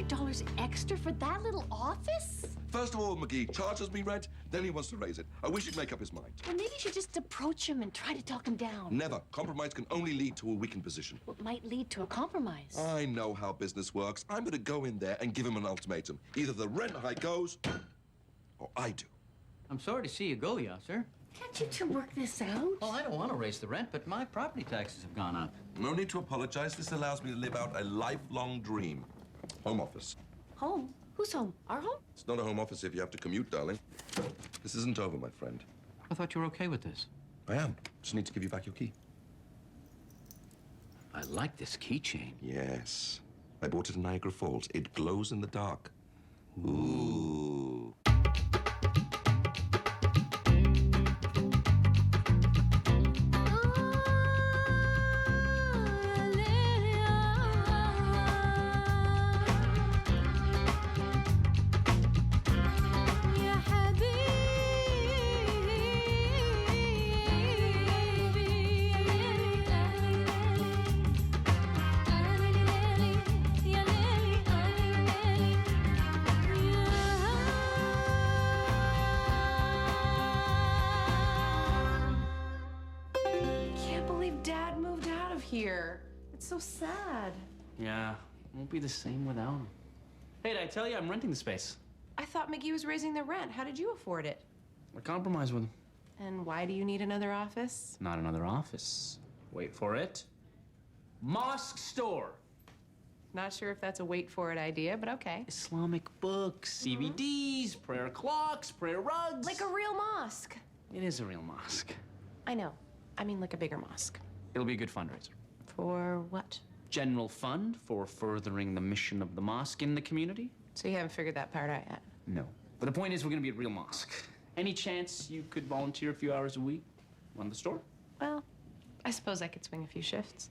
$100 extra for that little office? First of all, McGee charges me rent, then he wants to raise it. I wish he'd make up his mind. Well, maybe you should just approach him and try to talk him down. Never. Compromise can only lead to a weakened position. Well, it might lead to a compromise. I know how business works. I'm going to go in there and give him an ultimatum. Either the rent hike goes, or I do. I'm sorry to see you go, Yaser. Can't you two work this out? Well, I don't want to raise the rent, but my property taxes have gone up. No need to apologize. This allows me to live out a lifelong dream. Home office. Home? Who's home? Our home? It's not a home office if you have to commute, darling. This isn't over, my friend. I thought you were okay with this. I am. Just need to give you back your key. I like this keychain. Yes. I bought it in Niagara Falls. It glows in the dark. Ooh. Here. It's so sad. Yeah, it won't be the same without him. Hey, did I tell you I'm renting the space? I thought McGee was raising the rent. How did you afford it? I compromised with him. And why do you need another office? Not another office. Wait for it. Mosque store. Not sure if that's a wait for it idea, but okay. Islamic books, CVDs, prayer clocks, prayer rugs. Like a real mosque. It is a real mosque. I know. I mean like a bigger mosque. It'll be a good fundraiser. For what? General fund for furthering the mission of the mosque in the community. So you haven't figured that part out yet? No. But the point is, we're gonna be a real mosque. Any chance you could volunteer a few hours a week on the store? Well, I suppose I could swing a few shifts.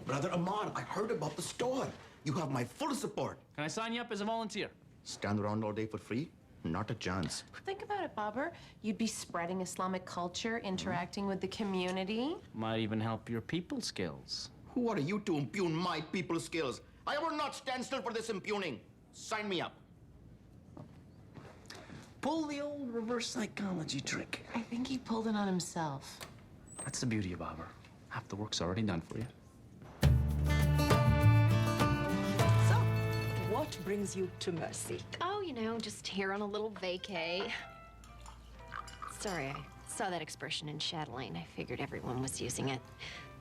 Brother Ahmad, I heard about the store. You have my full support. Can I sign you up as a volunteer? Stand around all day for free? Not a chance. Think about it, Bobber. You'd be spreading Islamic culture, interacting with the community. Might even help your people skills. Who are you to impugn my people's skills? I will not stand still for this impugning. Sign me up. Pull the old reverse psychology trick. I think he pulled it on himself. That's the beauty of Bobber. Half the work's already done for you. So, what brings you to Mercy? Oh, you know, just here on a little vacay. Sorry, I saw that expression in Chatelaine. I figured everyone was using it.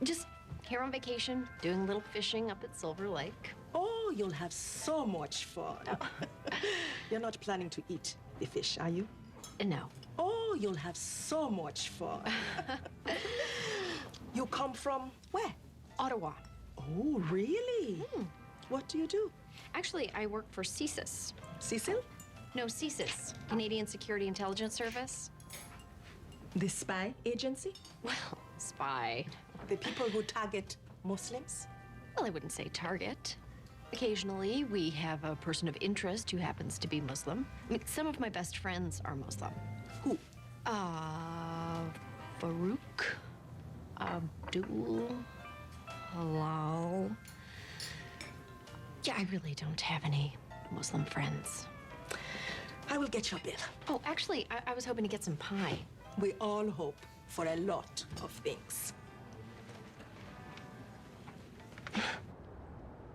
Just here on vacation, doing a little fishing up at Silver Lake. Oh, you'll have so much fun. You're not planning to eat the fish, are you? No. Oh, you'll have so much fun. You come from where? Ottawa. Oh, really? What do you do? Actually, I work for CSIS. Cecil? No, CSIS, Canadian Security Intelligence Service. The spy agency? Well, spy. The people who target Muslims? Well, I wouldn't say target. Occasionally, we have a person of interest who happens to be Muslim. I mean, some of my best friends are Muslim. Who? Farouk, Abdul, Halal. Yeah, I really don't have any Muslim friends. I will get your bill. Oh, actually, I was hoping to get some pie. We all hope for a lot of things.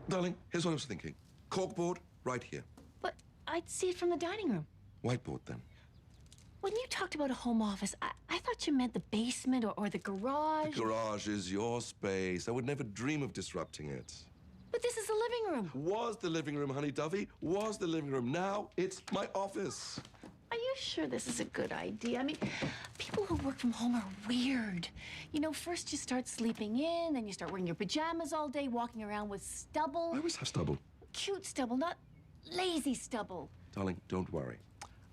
Darling, here's what I was thinking. Corkboard, right here. But I'd see it from the dining room. Whiteboard, then. When you talked about a home office, I thought you meant the basement or the garage. The garage is your space. I would never dream of disrupting it. But this is the living room. Was the living room, honey Dovey. Was the living room. Now it's my office. Are you sure this is a good idea? I mean, people who work from home are weird. You know, first you start sleeping in, then you start wearing your pajamas all day, walking around with stubble. I always have stubble. Cute stubble, not lazy stubble. Darling, don't worry.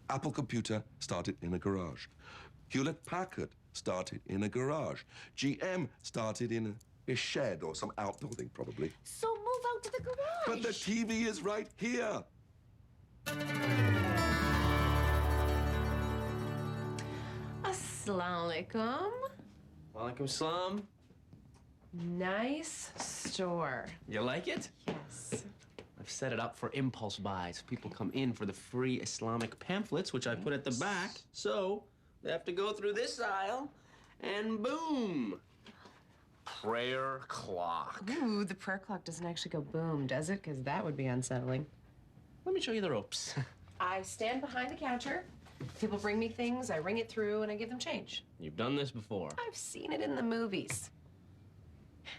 Apple Computer started in a garage. Hewlett-Packard started in a garage. GM started in a shed or some outbuilding, probably. So move out to the garage. But the TV is right here. Assalamu alaikum. Walaikum salam. Nice store. You like it? Yes. I I've set it up for impulse buys. People come in for the free Islamic pamphlets, which I put at the back. So they have to go through this aisle, and boom, prayer clock. Ooh, the prayer clock doesn't actually go boom, does it? Because that would be unsettling. Let me show you the ropes. I stand behind the counter. People bring me things, I ring it through, and I give them change. You've done this before. I've seen it in the movies.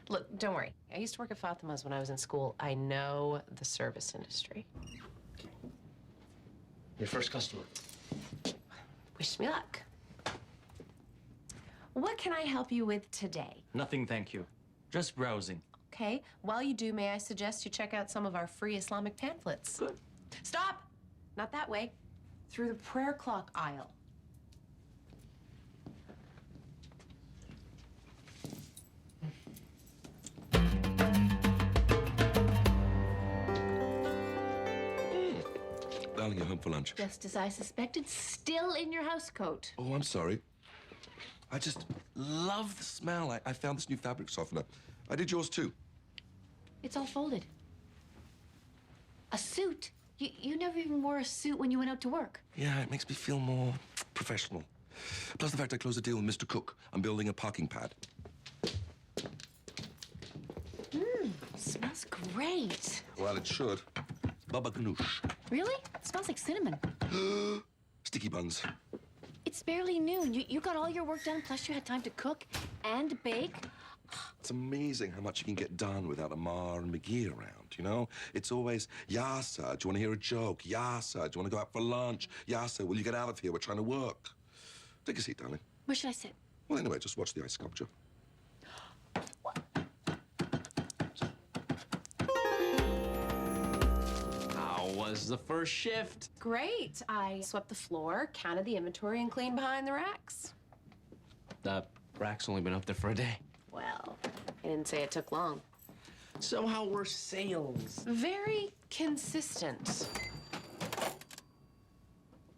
Look, don't worry. I used to work at Fatima's when I was in school. I know the service industry. Your first customer. Wish me luck. What can I help you with today? Nothing, thank you. Just browsing. Okay, while you do, may I suggest you check out some of our free Islamic pamphlets? Good. Stop! Not that way. Through the prayer clock aisle. Darling, you're home for lunch. Just as I suspected, still in your house coat. Oh, I'm sorry. I just love the smell. I found this new fabric softener. I did yours too. It's all folded. A suit? You never even wore a suit when you went out to work. Yeah, it makes me feel more professional. Plus the fact I closed a deal with Mr. Cook. I'm building a parking pad. Smells great. Well, it should. Baba ganoush. Really? It smells like cinnamon. Sticky buns. It's barely noon. You got all your work done, plus you had time to cook and bake. It's amazing how much you can get done without Amar and McGee around, you know? It's always, Yaser, do you want to hear a joke? Yaser, do you want to go out for lunch? Yaser, will you get out of here? We're trying to work. Take a seat, darling. Where should I sit? Well, anyway, just watch the ice sculpture. How was the first shift? Great. I swept the floor, counted the inventory, and cleaned behind the racks. The rack's only been up there for a day. Well, I didn't say it took long. So how were sales? Very consistent.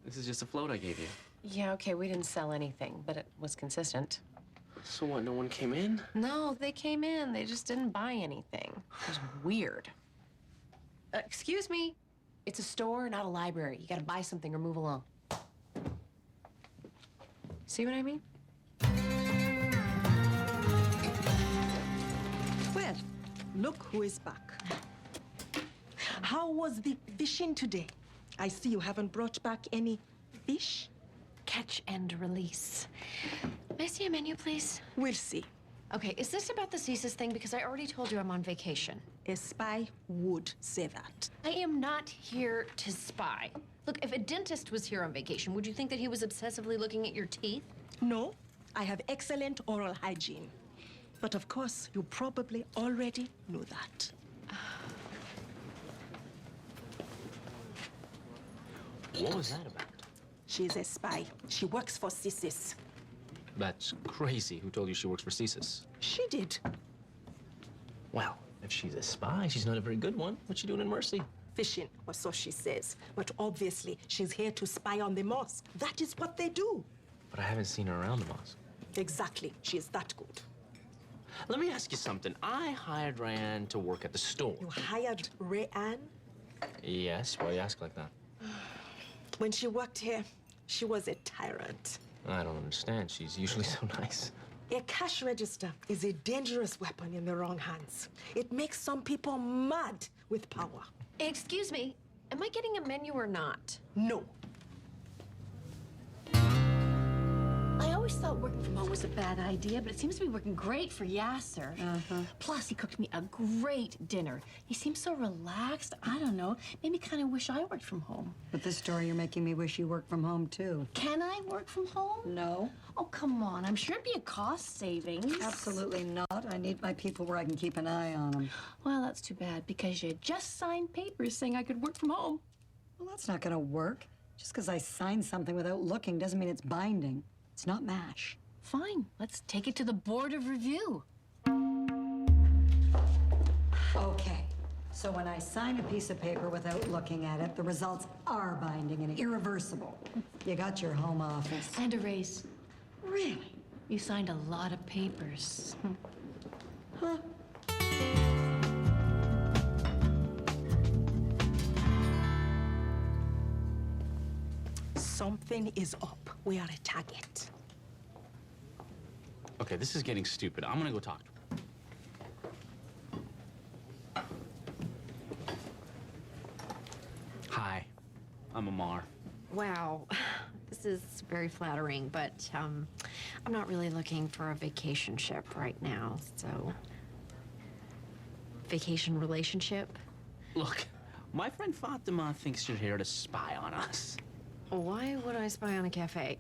This is just a float I gave you. Yeah, okay, we didn't sell anything, but it was consistent. So what, no one came in? No, they came in. They just didn't buy anything. It was weird. Excuse me. It's a store, not a library. You gotta buy something or move along. See what I mean? Well, look who is back. How was the fishing today? I see you haven't brought back any fish. Catch and release. May I see a menu, please? We'll see. Okay, is this about the CSIS thing? Because I already told you I'm on vacation. A spy would say that. I am not here to spy. Look, if a dentist was here on vacation, would you think that he was obsessively looking at your teeth? No, I have excellent oral hygiene. But of course, you probably already know that. What was that about? She's a spy. She works for CSIS. That's crazy. Who told you she works for CSIS? She did. Well, if she's a spy, she's not a very good one. What's she doing in Mercy? Fishing, or so she says. But obviously, she's here to spy on the mosque. That is what they do. But I haven't seen her around the mosque. Exactly. She's that good. Let me ask you something. I hired Ryan to work at the store. You hired Rayanne? Yes, why you ask like that? When she worked here, she was a tyrant. I don't understand. She's usually so nice. A cash register is a dangerous weapon in the wrong hands. It makes some people mad with power. Excuse me, am I getting a menu or not? No. I always thought working from home was a bad idea, but it seems to be working great for Yaser. Plus, he cooked me a great dinner. He seems so relaxed. I don't know. Made me kind of wish I worked from home. With this story, you're making me wish you worked from home, too. Can I work from home? No, Oh, come on. I'm sure it'd be a cost savings. absolutely not. I need my people where I can keep an eye on them. Well, that's too bad, because you just signed papers saying I could work from home. Well, that's not going to work. Just because I signed something without looking doesn't mean it's binding. It's not MASH. Fine. Let's take it to the Board of Review. Okay. So when I sign a piece of paper without looking at it, the results are binding and irreversible. You got your home office. And a raise. Really? You signed a lot of papers. Something is up. We are a target. Okay, this is getting stupid. I'm gonna go talk to her. Hi, I'm Amar. Wow, this is very flattering, but I'm not really looking for a vacation ship right now, so... Vacation relationship? Look, my friend Fatima thinks you're here to spy on us. Why would I spy on a cafe?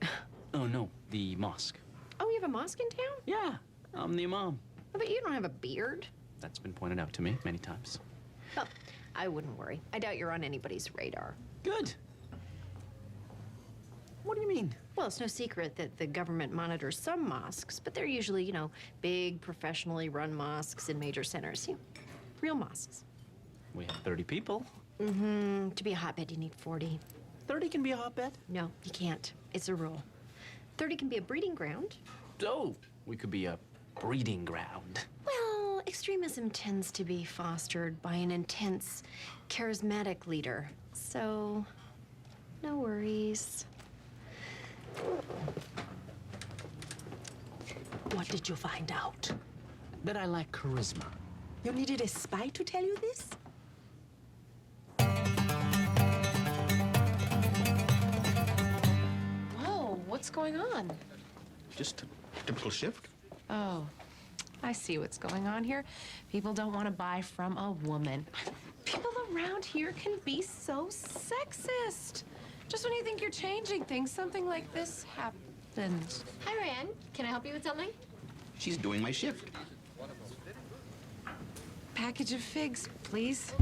Oh, no, the mosque. Oh, you have a mosque in town? Yeah, I'm the imam. But you don't have a beard. That's been pointed out to me many times. Well, I wouldn't worry. I doubt you're on anybody's radar. Good. What do you mean? Well, it's no secret that the government monitors some mosques, but they're usually, you know, big, professionally run mosques in major centers. You know, real mosques. We have 30 people. Mm-hmm. To be a hotbed, you need 40. 30 can be a hotbed. No, you can't. It's a rule. 30 can be a breeding ground. Oh, we could be a breeding ground. Well, extremism tends to be fostered by an intense, charismatic leader. So, no worries. What did you find out? That I lack charisma. You needed a spy to tell you this? Whoa, what's going on? Just a typical shift. Oh, I see what's going on here. People don't want to buy from a woman. People around here can be so sexist. Just when you think you're changing things, something like this happens. Hi, Ryan. Can I help you with something? She's doing my shift. Package of figs, please.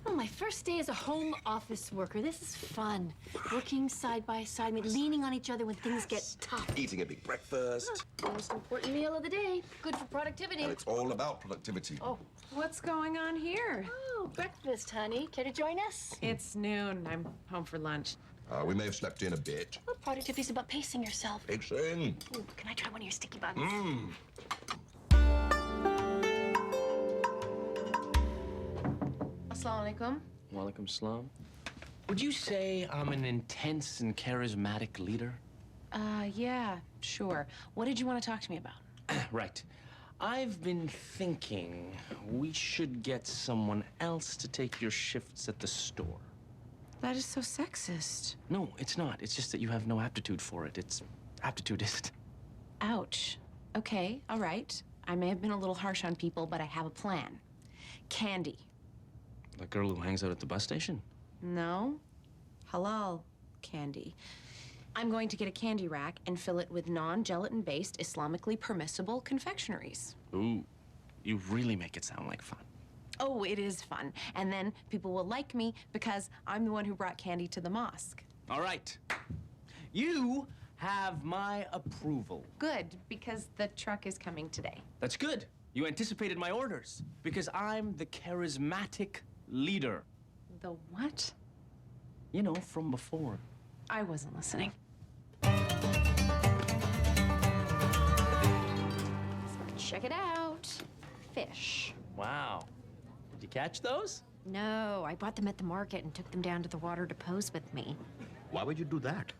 Oh, my first day as a home office worker. This is fun. Working side by side, leaning on each other when things get tough. Eating a big breakfast. Most important meal of the day. Good for productivity. And it's all about productivity. Oh. What's going on here? Oh, breakfast, honey. Care to join us? It's noon. I'm home for lunch. We may have slept in a bit. Well, productivity's about pacing yourself. It's in. Ooh, can I try one of your sticky buns? Assalamu alaikum. Walaikum salam. Would you say I'm an intense and charismatic leader? Yeah, sure. What did you want to talk to me about? Right. I've been thinking we should get someone else to take your shifts at the store. That is so sexist. No, it's not. It's just that you have no aptitude for it. It's aptitudeist. Ouch. Okay, all right. I may have been a little harsh on people, but I have a plan. Candy. The girl who hangs out at the bus station? No. Halal candy. I'm going to get a candy rack and fill it with non-gelatin-based, Islamically permissible confectionaries. Ooh, you really make it sound like fun. Oh, it is fun. And then people will like me because I'm the one who brought candy to the mosque. All right. You have my approval. Good, because the truck is coming today. That's good. You anticipated my orders because I'm the charismatic leader. The what? You know, from before. I wasn't listening. Check it out. Fish. Wow. Did you catch those? No, I bought them at the market and took them down to the water to pose with me. Why would you do that?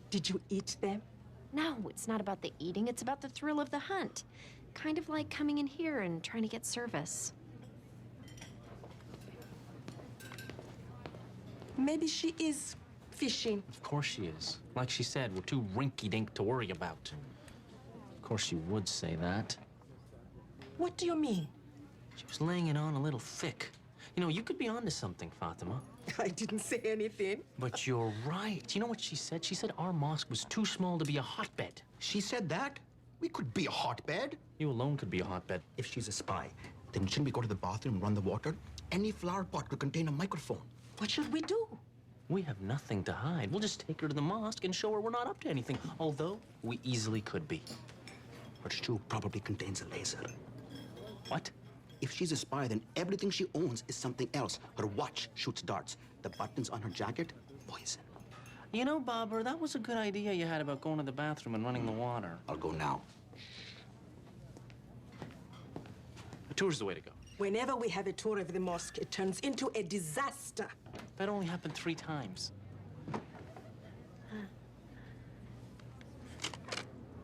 Did you eat them? No, it's not about the eating, it's about the thrill of the hunt. Kind of like coming in here and trying to get service. Maybe she is fishing. Of course she is. Like she said, we're too rinky-dink to worry about. Of course she would say that. What do you mean? She was laying it on a little thick. You know, you could be onto something, Fatima. I didn't say anything. But you're right. You know what she said? She said our mosque was too small to be a hotbed. She said that? We could be a hotbed. You alone could be a hotbed. If she's a spy, then shouldn't we go to the bathroom and run the water? Any flower pot could contain a microphone. What should we do? We have nothing to hide. We'll just take her to the mosque and show her we're not up to anything, although we easily could be. Her shoe probably contains a laser. What? If she's a spy, then everything she owns is something else. Her watch shoots darts. The buttons on her jacket, poison. You know, Bobber, that was a good idea you had about going to the bathroom and running the water. I'll go now. The tour's the way to go. Whenever we have a tour of the mosque, it turns into a disaster. That only happened 3 times.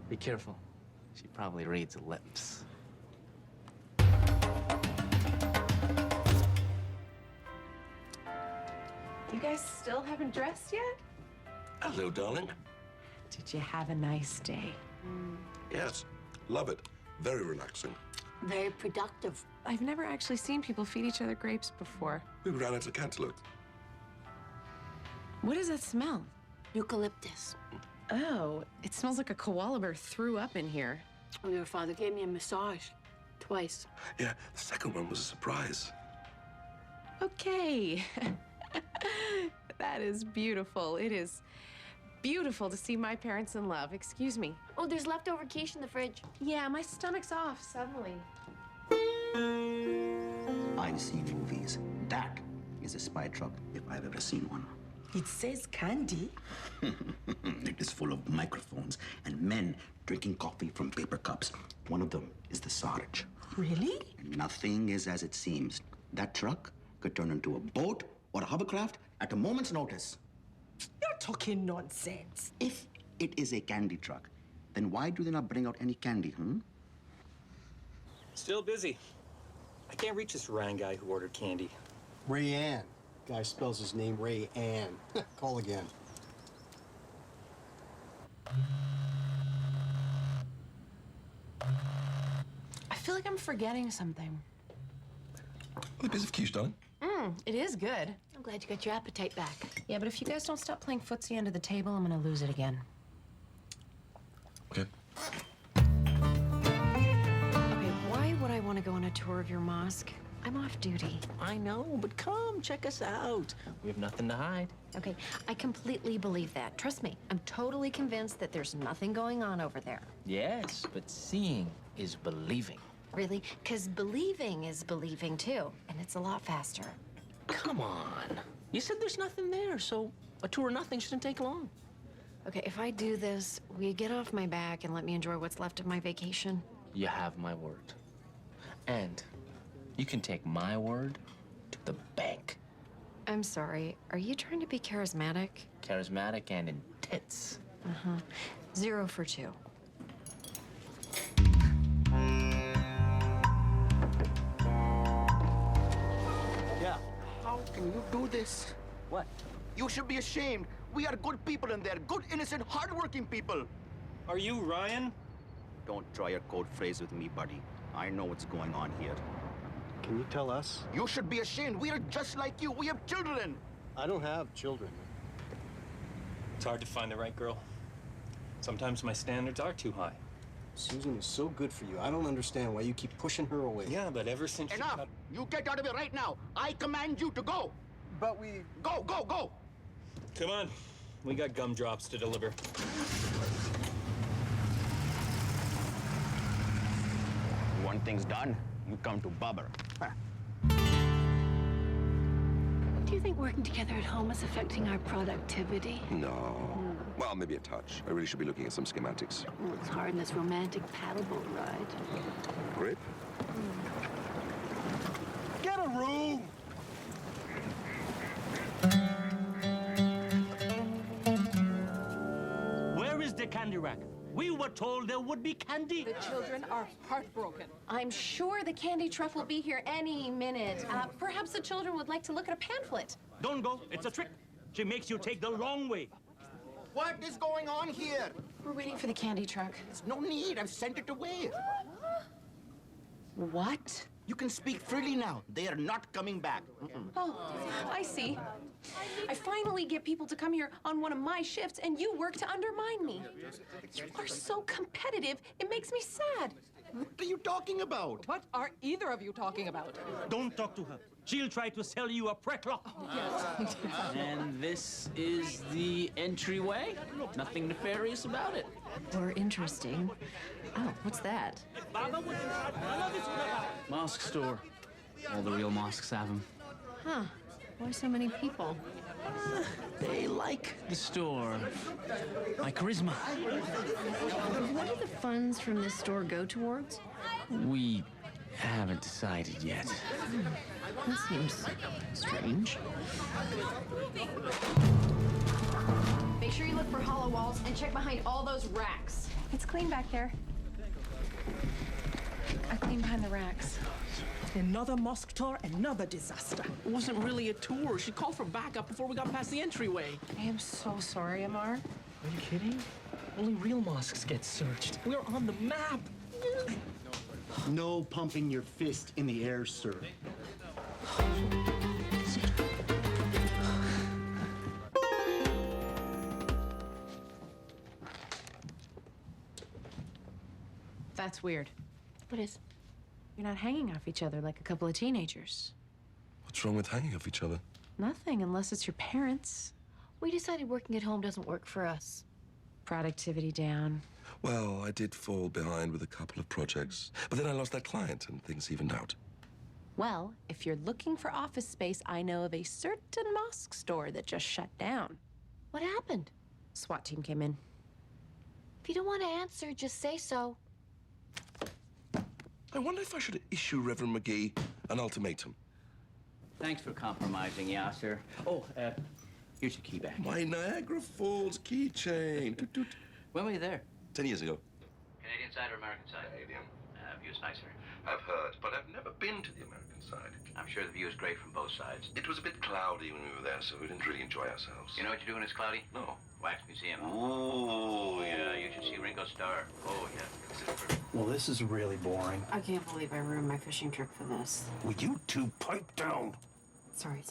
Be careful. She probably reads lips. You guys still haven't dressed yet? Hello, darling. Did you have a nice day? Yes, love it. Very relaxing. Very productive. I've never actually seen people feed each other grapes before. We ran out of cantaloupe. What does that smell? Eucalyptus. Oh, it smells like a koala bear threw up in here. Oh, your father gave me a massage. Twice. Yeah, the second one was a surprise. Okay. That is beautiful. It is beautiful to see my parents in love. Excuse me. Oh, there's leftover quiche in the fridge. Yeah, my stomach's off suddenly. I've seen movies. That is a spy truck if I've ever seen one. It says candy. It is full of microphones and men drinking coffee from paper cups. One of them is the Sarge. Really? Nothing is as it seems. That truck could turn into a boat or a hovercraft at a moment's notice. You're talking nonsense. If it is a candy truck, then why do they not bring out any candy, Still busy. I can't reach this Ryan guy who ordered candy. Rayanne. Guy spells his name Ray-Ann. Call again. I feel like I'm forgetting something. A piece of quiche, darling. It is good. I'm glad you got your appetite back. Yeah, but if you guys don't stop playing footsie under the table, I'm gonna lose it again. Okay. Okay, why would I want to go on a tour of your mosque? I'm off duty. I know, but come, check us out. We have nothing to hide. Okay, I completely believe that. Trust me, I'm totally convinced that there's nothing going on over there. Yes, but seeing is believing. Really? Because believing is believing too, and it's a lot faster. Come on. You said there's nothing there, so a tour of nothing shouldn't take long. Okay, if I do this, will you get off my back and let me enjoy what's left of my vacation? You have my word. And you can take my word to the bank. I'm sorry, are you trying to be charismatic? Charismatic and intense. 0 for 2. Yeah. How can you do this? What? You should be ashamed. We are good people in there. Good, innocent, hardworking people. Are you Ryan? Don't try your code phrase with me, buddy. I know what's going on here. Can you tell us? You should be ashamed. We are just like you. We have children. I don't have children. It's hard to find the right girl. Sometimes my standards are too high. Susan is so good for you. I don't understand why you keep pushing her away. Yeah, but ever since you Enough. cut... You get out of here right now. I command you to go. But we... Go, go, go. Come on. We got gumdrops to deliver. You want things done? You come to Bubber. Do you think working together at home is affecting our productivity? No. Well, maybe a touch. I really should be looking at some schematics. Well, it's hard in this romantic paddleboat ride. Grip? Get a room! Where is the candy rack? We were told there would be candy. The children are heartbroken. I'm sure the candy truck will be here any minute. Perhaps the children would like to look at a pamphlet. Don't go. It's a trick. She makes you take the long way. What is going on here? We're waiting for the candy truck. There's no need. I've sent it away. What? You can speak freely now. They are not coming back. Oh, I see. I finally get people to come here on one of my shifts, and you work to undermine me. You are so competitive, it makes me sad. What are you talking about? What are either of you talking about? Don't talk to her. She'll try to sell you a pretlock. And this is the entryway? Nothing nefarious about it. Or interesting. Oh, what's that? Mosque store. All the real mosques have them. Huh. Why so many people? They like the store. My charisma. What do the funds from this store go towards? We I haven't decided yet. That seems strange. Make sure you look for hollow walls and check behind all those racks. It's clean back there. I cleaned behind the racks. Another mosque tour, another disaster. It wasn't really a tour. She called for backup before we got past the entryway. I am so sorry, Amar. Are you kidding? Only real mosques get searched. We're on the map. No pumping your fist in the air, sir. That's weird. What is? You're not hanging off each other like a couple of teenagers. What's wrong with hanging off each other? Nothing, unless it's your parents. We decided working at home doesn't work for us. Productivity down. Well, I did fall behind with a couple of projects, but then I lost that client and things evened out. Well, if you're looking for office space, I know of a certain mosque store that just shut down. What happened? SWAT team came in. If you don't want to answer, just say so. I wonder if I should issue Reverend McGee an ultimatum. Thanks for compromising, Yaser. Oh, here's your key back. My Niagara Falls keychain. Toot, toot. When were you there? 10 years ago. Canadian side or American side? Canadian. View's nicer. I've heard, but I've never been to the American side. I'm sure the view is great from both sides. It was a bit cloudy when we were there, so we didn't really enjoy ourselves. You know what you do when it's cloudy? No. Wax Museum. Ooh. Oh, yeah, you should see Ringo Starr. Oh, yeah. Well, this is really boring. I can't believe I ruined my fishing trip for this. Will you two pipe down? Sorry.